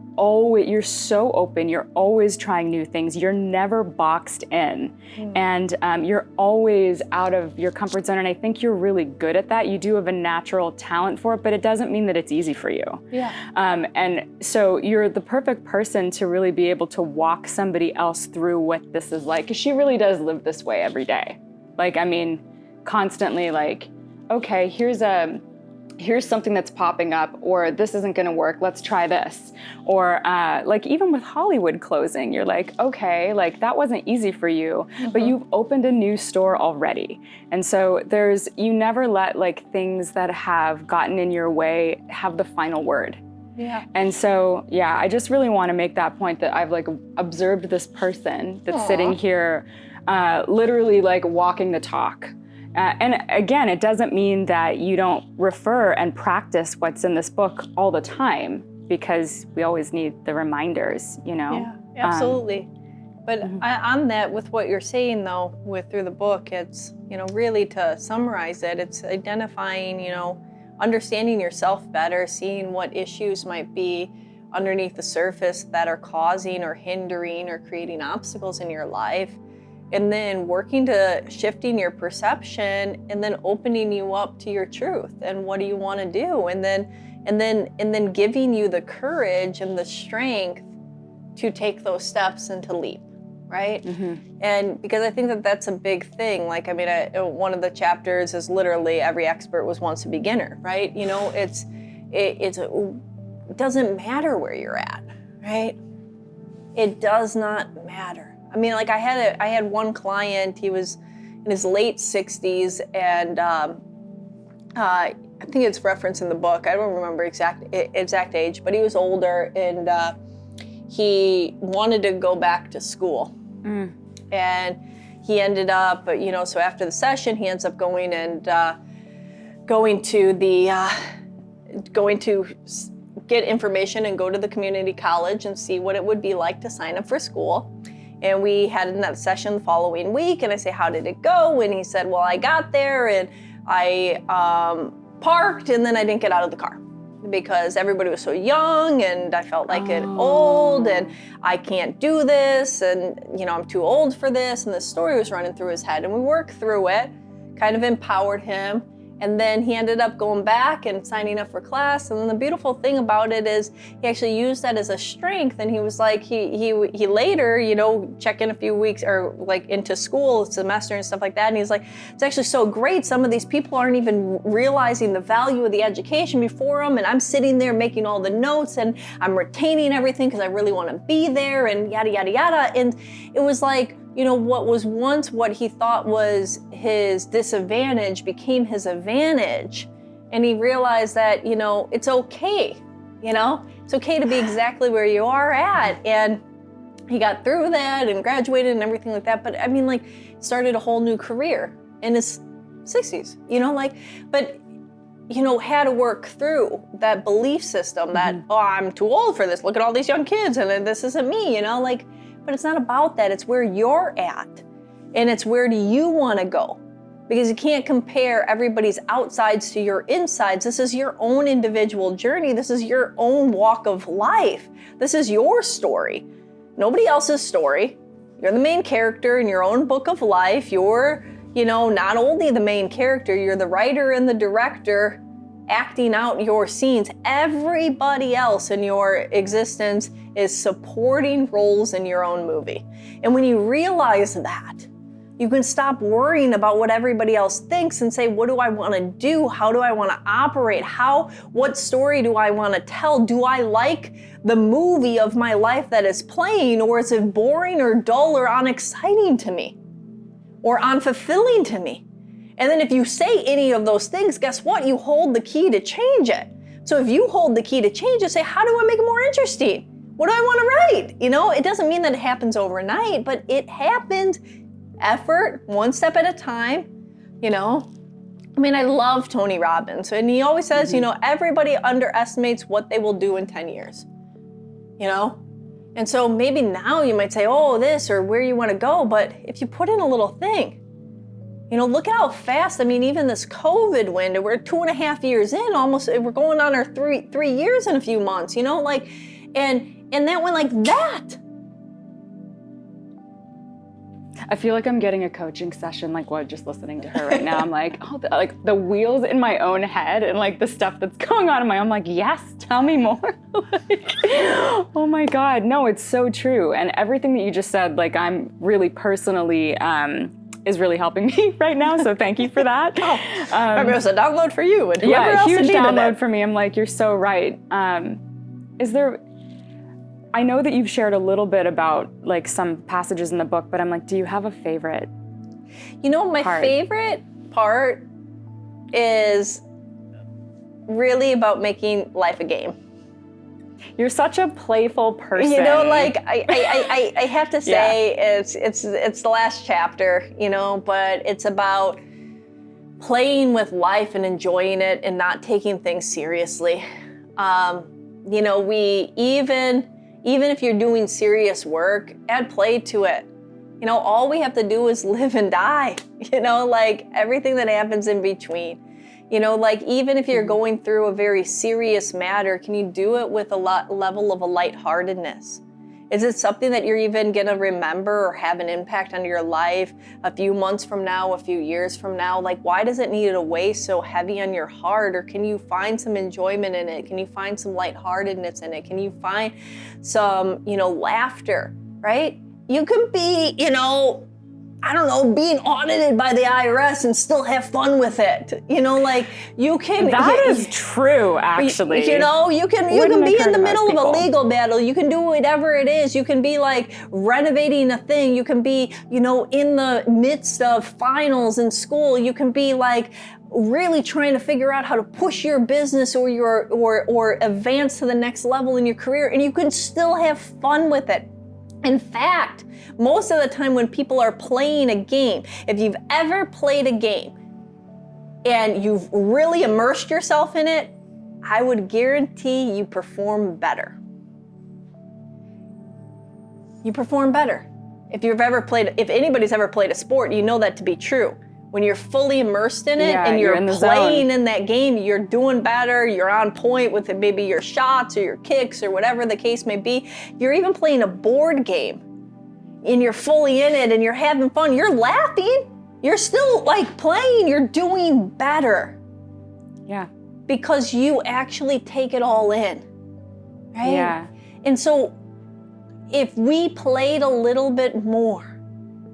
you're so open. You're always trying new things. You're never boxed in. And you're always out of your comfort zone. And I think you're really good at that. You do have a natural talent for it, but it doesn't mean that it's easy for you. Yeah. And so you're the perfect person to really be able to walk somebody else through what this is like. 'Cause she really does live this way every day. Like, I mean, constantly like, okay, here's something that's popping up, or this isn't gonna work, let's try this. Or like even with Hollywood closing, you're like, okay, like that wasn't easy for you, but you've opened a new store already. And so you never let like things that have gotten in your way have the final word. Yeah. And so, yeah, I just really wanna make that point that I've like observed this person that's sitting here literally like walking the talk. And again, it doesn't mean that you don't refer and practice what's in this book all the time, because we always need the reminders, you know? Yeah, absolutely. But on that, with what you're saying though, through the book, it's, really to summarize it, it's identifying, understanding yourself better, seeing what issues might be underneath the surface that are causing or hindering or creating obstacles in your life. And then working to shifting your perception, and then opening you up to your truth and what do you want to do, and then giving you the courage and the strength to take those steps and to leap, right? And because I think that that's a big thing. Like, I mean, one of the chapters is literally every expert was once a beginner, right? It doesn't matter where you're at, right? It does not matter. I mean, like I had one client, he was in his late 60s, and I think it's referenced in the book. I don't remember exact age, but he was older, and he wanted to go back to school. And he ended up, so after the session, he ends up going to get information and go to the community college and see what it would be like to sign up for school. And we had another session the following week, and I say, how did it go? And he said, well, I got there and I parked, and then I didn't get out of the car because everybody was so young, and I felt like it old, and I can't do this, and I'm too old for this. And the story was running through his head, and we worked through it, kind of empowered him. And then he ended up going back and signing up for class. And then the beautiful thing about it is he actually used that as a strength. And he was like, he later, check in a few weeks or like into school semester and stuff like that. And he's like, it's actually so great. Some of these people aren't even realizing the value of the education before them. And I'm sitting there making all the notes, and I'm retaining everything because I really want to be there, and yada, yada, yada. And it was like, what was once what he thought was his disadvantage became his advantage. And he realized that, it's okay, it's okay to be exactly where you are at. And he got through that and graduated and everything like that. But I mean, like, started a whole new career in his 60s, but had to work through that belief system that, I'm too old for this. Look at all these young kids, and this isn't me, But it's not about that. It's where you're at, and it's where do you want to go, because you can't compare everybody's outsides to your insides. This is your own individual journey. This is your own walk of life. This is your story, nobody else's story. You're the main character in your own book of life. You're, not only the main character, you're the writer and the director acting out your scenes. Everybody else in your existence is supporting roles in your own movie. And when you realize that, you can stop worrying about what everybody else thinks and say, what do I want to do? How do I want to operate? What story do I want to tell? Do I like the movie of my life that is playing, or is it boring or dull or unexciting to me or unfulfilling to me? And then if you say any of those things, guess what? You hold the key to change it. So if you hold the key to change it, say, how do I make it more interesting? What do I want to write? It doesn't mean that it happens overnight, but it happens. Effort, one step at a time, I mean, I love Tony Robbins, and he always says, everybody underestimates what they will do in 10 years, And so maybe now you might say, oh, this or where you want to go, but if you put in a little thing, look at how fast, even this COVID window, we're 2.5 years in, almost, we're going on our three years in a few months, And that went like that. I feel like I'm getting a coaching session, like just listening to her right now. I'm like, oh, like the wheels in my own head and like the stuff that's going on in my own, I'm like, yes, tell me more. Like, oh my God, no, it's so true. And everything that you just said, like I'm really personally, is really helping me right now. So thank you for that. It was a download for you. And yeah, else huge download it. for me. I'm like, you're so right. I know that you've shared a little bit about like some passages in the book, but I'm like, do you have a favorite? You know, my favorite part is really about making life a game. You're such a playful person. You know, like I have to say it's the last chapter, you know, but it's about playing with life and enjoying it and not taking things seriously. You know, we even if you're doing serious work, add play to it. You know, all we have to do is live and die, you know, like everything that happens in between. You know, like even if you're going through a very serious matter, can you do it with a level of a lightheartedness? Is it something that you're even gonna remember or have an impact on your life a few months from now, a few years from now? Like, why does it need to weigh so heavy on your heart? Or can you find some enjoyment in it? Can you find some lightheartedness in it? Can you find some, you know, laughter, right? You can be, you know, I don't know, being audited by the IRS and still have fun with it. You know, like you can. That is true, actually. You know, you can be in the middle of a legal battle. You can do whatever it is. You can be like renovating a thing. You can be, you know, in the midst of finals in school. You can be like really trying to figure out how to push your business or or advance to the next level in your career, and you can still have fun with it. In fact, most of the time when people are playing a game, if you've ever played a game and you've really immersed yourself in it, I would guarantee you perform better. You perform better. If anybody's ever played a sport, you know that to be true. When you're fully immersed in it and you're playing in that game, you're doing better, you're on point with maybe your shots or your kicks or whatever the case may be. You're even playing a board game and you're fully in it and you're having fun. You're laughing. You're still like playing. You're doing better. Yeah. Because you actually take it all in. Right? Yeah. And so if we played a little bit more,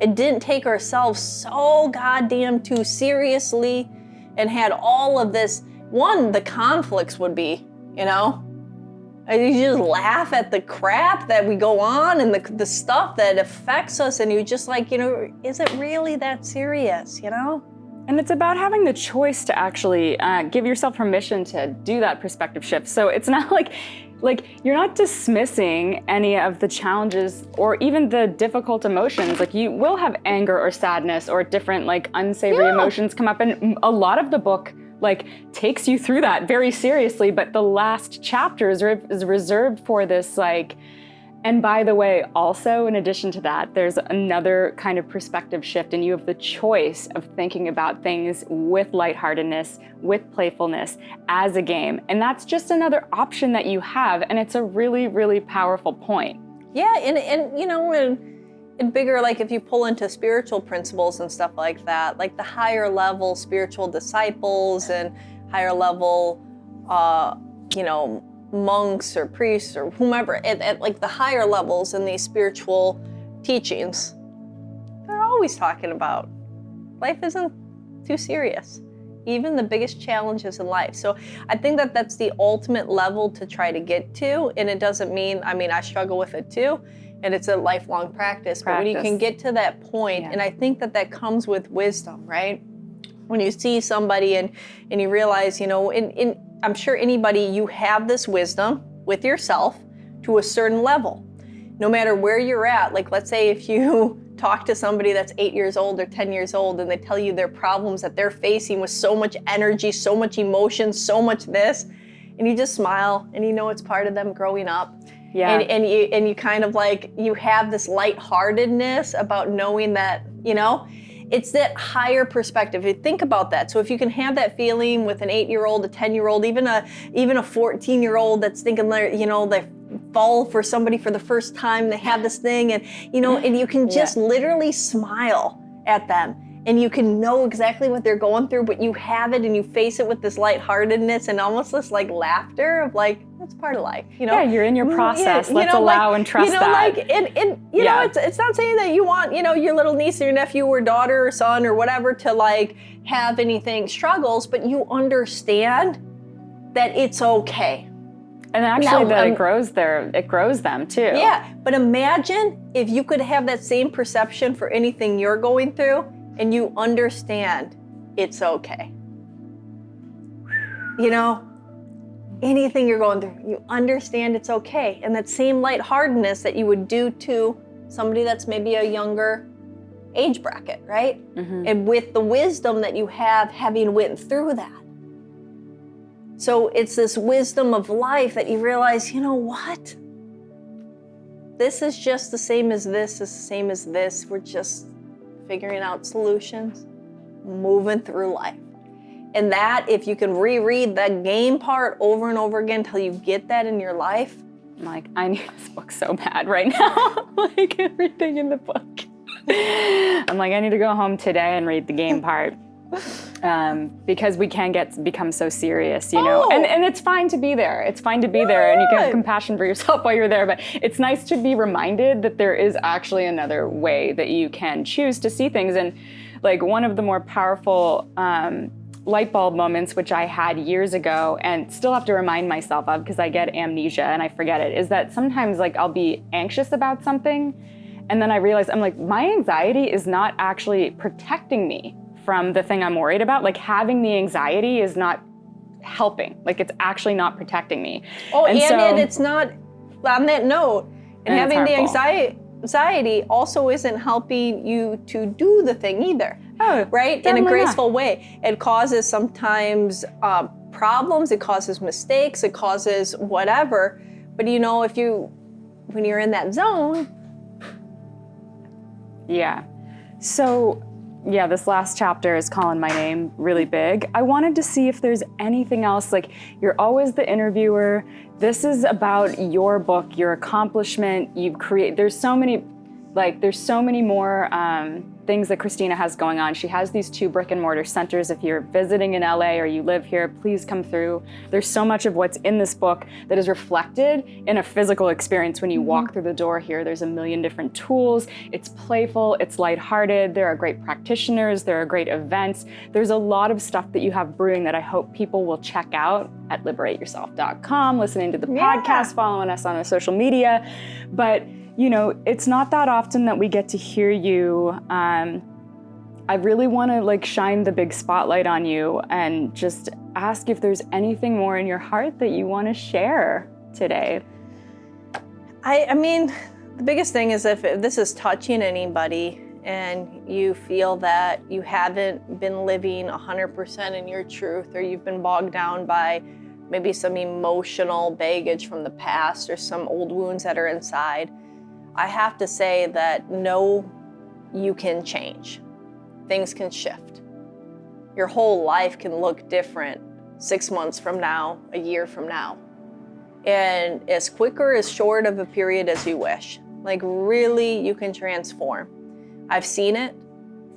and didn't take ourselves so goddamn too seriously and had all of this, the conflicts would be, you know? And you just laugh at the crap that we go on and the stuff that affects us, and you just like, you know, is it really that serious, you know? And it's about having the choice to actually give yourself permission to do that perspective shift. So it's not like you're not dismissing any of the challenges or even the difficult emotions. Like you will have anger or sadness or different like unsavory emotions come up, and a lot of the book like takes you through that very seriously. But the last chapter is reserved for this like. And by the way, also in addition to that, there's another kind of perspective shift, and you have the choice of thinking about things with lightheartedness, with playfulness as a game. And that's just another option that you have. And it's a really, really powerful point. Yeah, and you know, in bigger, like if you pull into spiritual principles and stuff like that, like the higher level spiritual disciples and higher level, you know, monks or priests or whomever at like the higher levels in these spiritual teachings, they're always talking about life isn't too serious, even the biggest challenges in life. So I think that that's the ultimate level to try to get to, and it doesn't mean, I mean, I struggle with it too, and it's a lifelong practice. But when you can get to that point, and I think that that comes with wisdom, right? When you see somebody and you realize, you know, I'm sure anybody, you have this wisdom with yourself to a certain level. No matter where you're at, like let's say if you talk to somebody that's 8 years old or 10 years old and they tell you their problems that they're facing with so much energy, so much emotion, so much this, and you just smile and you know it's part of them growing up. Yeah. And you kind of like, you have this lightheartedness about knowing that, you know, it's that higher perspective. Think about that. So if you can have that feeling with an 8-year-old, a 10-year-old, even a 14-year-old that's thinking they're, you know, they're fall for somebody for the first time, they have this thing, and and you can just literally smile at them, and you can know exactly what they're going through, but you have it and you face it with this lightheartedness and almost this like laughter of like, that's part of life, Yeah, you're in your process. Let's allow and trust that. Like, and you know, it's not saying that you want, your little niece or your nephew or daughter or son or whatever to like have anything struggles, but you understand that it's okay. And actually that it grows them too. Yeah, but imagine if you could have that same perception for anything you're going through and you understand it's okay. Anything you're going through, you understand it's okay. And that same lightheartedness that you would do to somebody that's maybe a younger age bracket, right? Mm-hmm. And with the wisdom that you have having went through that. So it's this wisdom of life that you realize, what? This is just the same as this, is the same as this. We're just figuring out solutions, moving through life. And that, if you can reread that game part over and over again until you get that in your life. I'm like, I need this book so bad right now. Like everything in the book. I'm like, I need to go home today and read the game part. Because we can become so serious, and it's fine to be there. It's fine to be there, and you can have compassion for yourself while you're there, but it's nice to be reminded that there is actually another way that you can choose to see things. And like one of the more powerful light bulb moments, which I had years ago and still have to remind myself of because I get amnesia and I forget it, is that sometimes like I'll be anxious about something and then I realize I'm like, my anxiety is not actually protecting me from the thing I'm worried about. Like having the anxiety is not helping. Like it's actually not protecting me. Oh, and it's not, on that note, and having the anxiety also isn't helping you to do the thing either. Oh, right? In a graceful way. It causes sometimes problems, it causes mistakes, it causes whatever. But when you're in that zone. Yeah. So, yeah, this last chapter is calling my name really big. I wanted to see if there's anything else, like you're always the interviewer. This is about your book, your accomplishment. There's so many more things that Cristina has going on. She has these 2 brick and mortar centers. If you're visiting in LA or you live here, please come through. There's so much of what's in this book that is reflected in a physical experience when you walk through the door here. There's a million different tools. It's playful, it's lighthearted. There are great practitioners, there are great events. There's a lot of stuff that you have brewing that I hope people will check out at liberateyourself.com, listening to the podcast, following us on our social media. But it's not that often that we get to hear you. I really want to shine the big spotlight on you and just ask if there's anything more in your heart that you want to share today. I mean, the biggest thing is if this is touching anybody and you feel that you haven't been living 100% in your truth, or you've been bogged down by maybe some emotional baggage from the past or some old wounds that are inside, I have to say that no, you can change. Things can shift. Your whole life can look different 6 months from now, a year from now. And as quick or as short of a period as you wish. Like really, you can transform. I've seen it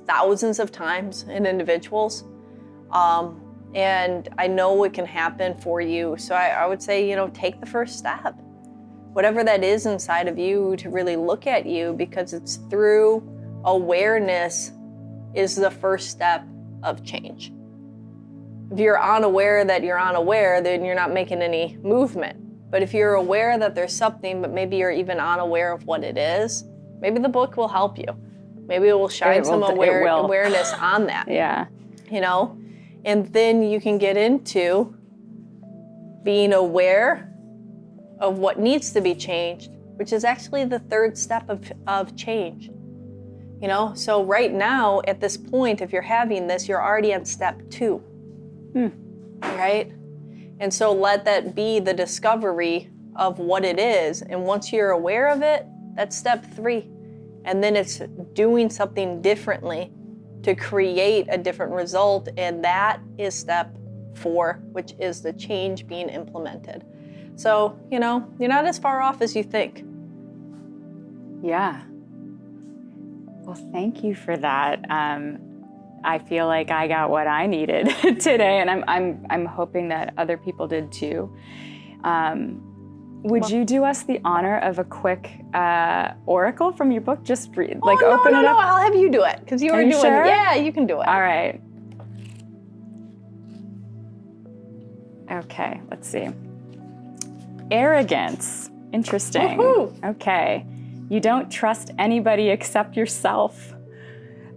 thousands of times in individuals. And I know it can happen for you. So I would say, take the first step. Whatever that is inside of you, to really look at you, because it's through awareness is the first step of change. If you're unaware that you're unaware, then you're not making any movement. But if you're aware that there's something, but maybe you're even unaware of what it is, maybe the book will help you. Maybe it will shine some awareness on that. Yeah. And then you can get into being aware of what needs to be changed, which is actually the third step of change. So right now, at this point, if you're having this, you're already on step 2, right? And so let that be the discovery of what it is. And once you're aware of it, that's step 3. And then it's doing something differently to create a different result. And that is step 4, which is the change being implemented. So, you're not as far off as you think. Yeah. Well, thank you for that. I feel like I got what I needed today, and I'm hoping that other people did too. Would you do us the honor of a quick oracle from your book? Just open it up. No, I'll have you do it because you were doing. Sure? Yeah, you can do it. All right. Okay, let's see. Arrogance. Interesting. Woohoo! Okay. You don't trust anybody except yourself.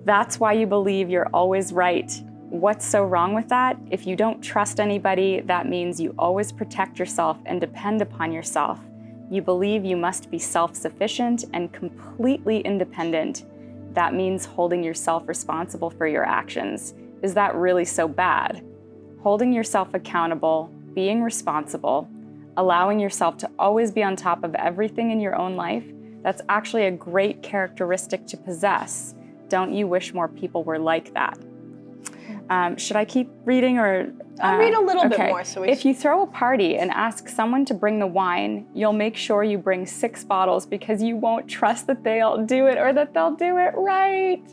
That's why you believe you're always right. What's so wrong with that? If you don't trust anybody, that means you always protect yourself and depend upon yourself. You believe you must be self-sufficient and completely independent. That means holding yourself responsible for your actions. Is that really so bad? Holding yourself accountable, being responsible, allowing yourself to always be on top of everything in your own life, that's actually a great characteristic to possess. Don't you wish more people were like that? Should I keep reading or? I'll read a little bit more. If you throw a party and ask someone to bring the wine, you'll make sure you bring 6 bottles because you won't trust that they'll do it or that they'll do it right.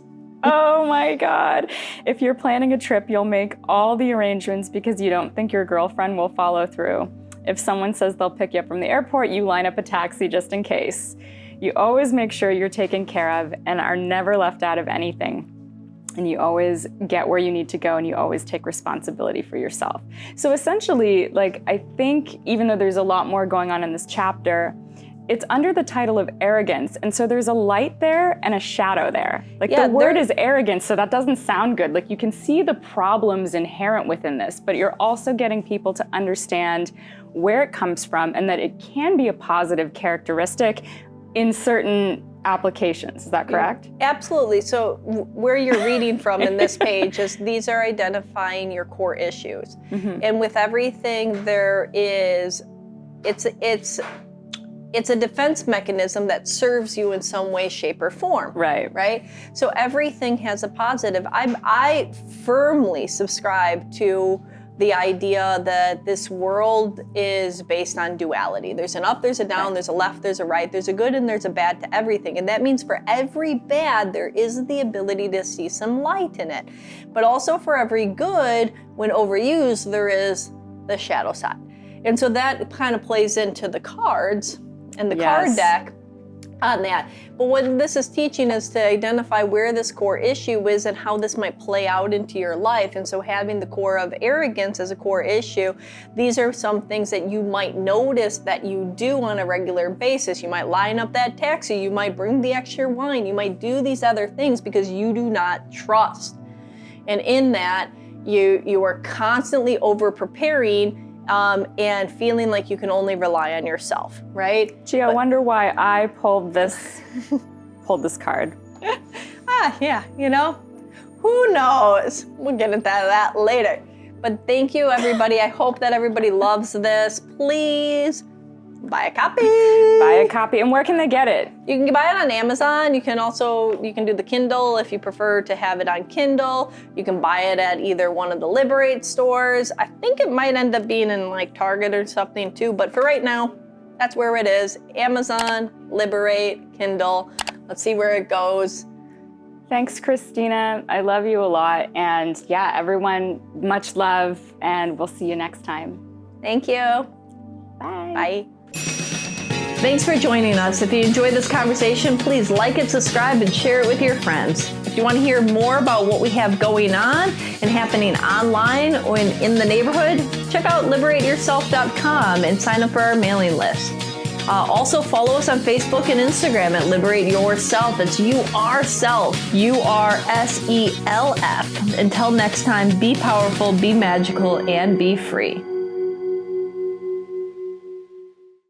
Oh my God. If you're planning a trip, you'll make all the arrangements because you don't think your girlfriend will follow through. If someone says they'll pick you up from the airport, you line up a taxi just in case. You always make sure you're taken care of and are never left out of anything. And you always get where you need to go and you always take responsibility for yourself. So essentially, I think even though there's a lot more going on in this chapter, it's under the title of arrogance. And so there's a light there and a shadow there. The word is arrogance, so that doesn't sound good. You can see the problems inherent within this, but you're also getting people to understand where it comes from and that it can be a positive characteristic in certain applications. Is that correct? Absolutely. So where you're reading from in this page is these are identifying your core issues. Mm-hmm. And with everything it's a defense mechanism that serves you in some way, shape, or form. Right? So everything has a positive. I firmly subscribe to the idea that this world is based on duality. There's an up, there's a down, there's a left, there's a right, there's a good and there's a bad to everything. And that means for every bad, there is the ability to see some light in it. But also for every good, when overused, there is the shadow side. And so that kind of plays into the cards and the card deck on that. But what this is teaching is to identify where this core issue is and how this might play out into your life. And so having the core of arrogance as a core issue, these are some things that you might notice that you do on a regular basis. You might line up that taxi, you might bring the extra wine, you might do these other things because you do not trust. And in that, you are constantly over preparing and feeling like you can only rely on yourself, right? Gee, I wonder why I pulled this card. Yeah, who knows? We'll get into that later. But thank you, everybody. I hope that everybody loves this. Please buy a copy. Buy a copy. And where can they get it? You can buy it on Amazon. You can do the Kindle if you prefer to have it on Kindle. You can buy it at either one of the Liberate stores. I think it might end up being in Target or something too, but for right now, that's where it is. Amazon, Liberate, Kindle. Let's see where it goes. Thanks, Cristina. I love you a lot. And yeah, everyone, much love, and we'll see you next time. Thank you. Bye. Bye. Thanks for joining us. If you enjoyed this conversation, please like it, subscribe, and share it with your friends. If you want to hear more about what we have going on and happening online or in the neighborhood, check out liberateyourself.com and sign up for our mailing list. Also follow us on Facebook and Instagram at Liberate Yourself. It's YouRself, URSELF. Until next time, be powerful, be magical, and be free.